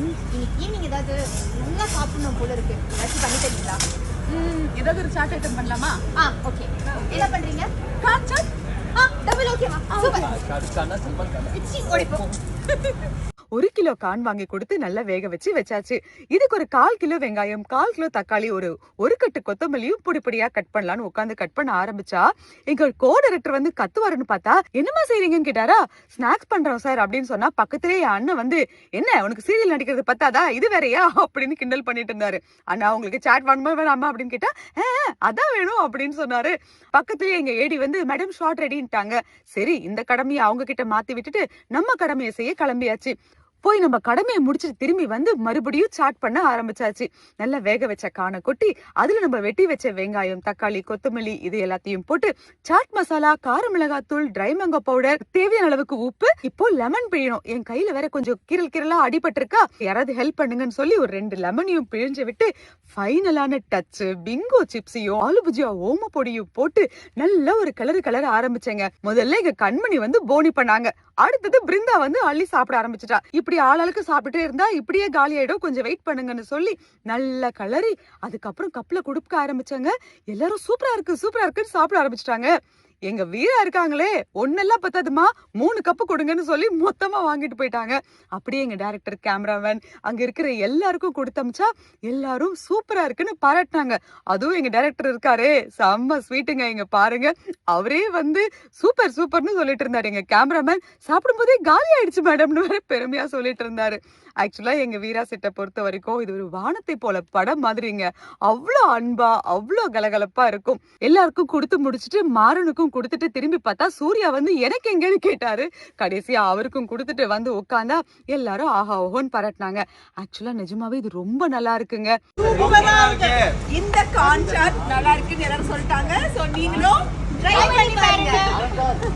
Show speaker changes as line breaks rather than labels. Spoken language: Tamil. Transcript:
இன்னைக்கு ஈவினிங் ஏதாவது நல்லா சாப்பிடணும் போல இருக்கு. ஏதாச்சும் பண்ணி தரீங்களா?
ஏதாவது ஒரு சாட் ஐட்டம் பண்ணலாமா?
ஓகே. என்ன பண்றீங்க?
கான் சாட்.
டபுள் ஓகேவா? சூப்பர். இச்சி ஓடிப்போ.
1 கிலோ கான் வாங்கி கொடுத்து நல்லா வேக வச்சாச்சு. இதுக்கு ஒரு 1/4 கிலோ வெங்காயம், 1/4 கிலோ தக்காளி, ஒரு கட்டு கொத்தமல்லியும் பொடிப்பொடியா கட் பண்ணலான்னு உட்காந்து கட் பண்ண ஆரம்பிச்சா எங்க கோ-டைரக்டர் வந்து கத்துவாருன்னு பார்த்தா, என்னமா செய்றீங்கன்னு கேட்டாரா. ஸ்நாக்ஸ் பண்றோம் சார் அப்படின்னு சொன்னா பக்கத்திலே என் அண்ணன் வந்து, என்ன உனக்கு சீரியல் நடிக்கிறது பத்தாதா, இது வேறையா அப்படின்னு கிண்டல் பண்ணிட்டு இருந்தாரு. அண்ணா உங்களுக்கு சாட் வேணுமா வேணாமா அப்படின்னு கேட்டா, அதான் வேணும் அப்படின்னு சொன்னாரு. பக்கத்திலே எங்க ஏடி வந்து, மேடம் ஷார்ட் ரெடின்ட்டாங்க. சரி இந்த கடமையை அவங்க கிட்ட மாத்தி விட்டுட்டு நம்ம கடமையை செய்ய கிளம்பியாச்சு. போய் நம்ம கடமையை முடிச்சுட்டு திரும்பி வந்து மறுபடியும் சாட் பண்ண ஆரம்பிச்சாச்சு. நல்லா வேக வச்ச கானை கொட்டி அதுல நம்ம வெட்டி வச்ச வெங்காயம், தக்காளி, கொத்தமல்லி இது எல்லாத்தையும் போட்டு சாட் மசாலா, கார மிளகாத்தூள், ட்ரை மேங்கோ பவுடர், தேவையான அளவுக்கு உப்பு, இப்போ லெமன் பிழியணும். என் கையில வேற கொஞ்சம் கீரலா அடிபட்டிருக்கா, யாராவது ஹெல்ப் பண்ணுங்கன்னு சொல்லி ஒரு 2 லெமனையும் பிழிஞ்சு விட்டு ஃபைனலான டச் பிங்கோ சிப்ஸையும் ஆலு புஜியா ஓம பொடியும் போட்டு நல்ல ஒரு கலர் ஆரம்பிச்சேங்க. முதல்ல எங்க கண்மணி வந்து போனி பண்ணாங்க. அடுத்தது பிருந்தா வந்து அள்ளி சாப்பிட ஆரம்பிச்சுட்டா. இப்படி ஆளாளுக்கு சாப்பிட்டுட்டே இருந்தா இப்படியே காலி ஆயிடும், கொஞ்சம் வெயிட் பண்ணுங்கன்னு சொல்லி நல்ல கலரி அதுக்கப்புறம் கப்ல குடுக்க ஆரம்பிச்சாங்க. எல்லாரும் சூப்பரா இருக்குன்னு சாப்பிட ஆரம்பிச்சிட்டாங்க. எங்க வீரா இருக்காங்களே, ஒன்னெல்லாம் பத்தாதுமா 3 கப்பு கொடுங்கன்னு சொல்லி மொத்தமா வாங்கிட்டு போயிட்டாங்க. அப்படியே எங்க டைரக்டர், கேமராமேன், அங்க இருக்கிற எல்லாருக்கும் கொடுத்தமிச்சா எல்லாரும் சூப்பரா இருக்குன்னு பாராட்டினாங்க. அதுவும் எங்க டைரக்டர் இருக்காரே, செம்ம ஸ்வீட்டுங்க. இங்க பாருங்க, அவரே வந்து சூப்பர்னு சொல்லிட்டு இருந்தாரு. எங்க கேமராமேன் சாப்பிடும் போதே காலி ஆயிடுச்சு மேடம்னு வேற பெருமையா சொல்லிட்டு இருந்தாரு. ஆக்சுவலா எங்க வீரா செட்டை பொறுத்த வரைக்கும் இது ஒரு வானத்தை போல படம் மாதிரிங்க. அவ்வளோ அன்பா, அவ்வளோ கலகலப்பா இருக்கும். எல்லாருக்கும் கொடுத்து முடிச்சுட்டு மாறனுக்கும் கொடுத்துட்டு திரும்பி பார்த்தா சூர்யா வந்து எனக்கு எங்கன்னு கேட்டாரு. கடைசியா அவருக்கும் கொடுத்துட்டு வந்து உட்காந்தா எல்லாரும் ஆஹா ஓஹோன்னு பாராட்டினாங்க. ஆக்சுவலா நிஜமாவே இது ரொம்ப நல்லா இருக்குங்க.
இந்த கான் சாட் நல்லா இருக்குன்னு எல்லாரும் சொல்லிட்டாங்க. சோ நீங்களும் ட்ரை பண்ணி பாருங்க.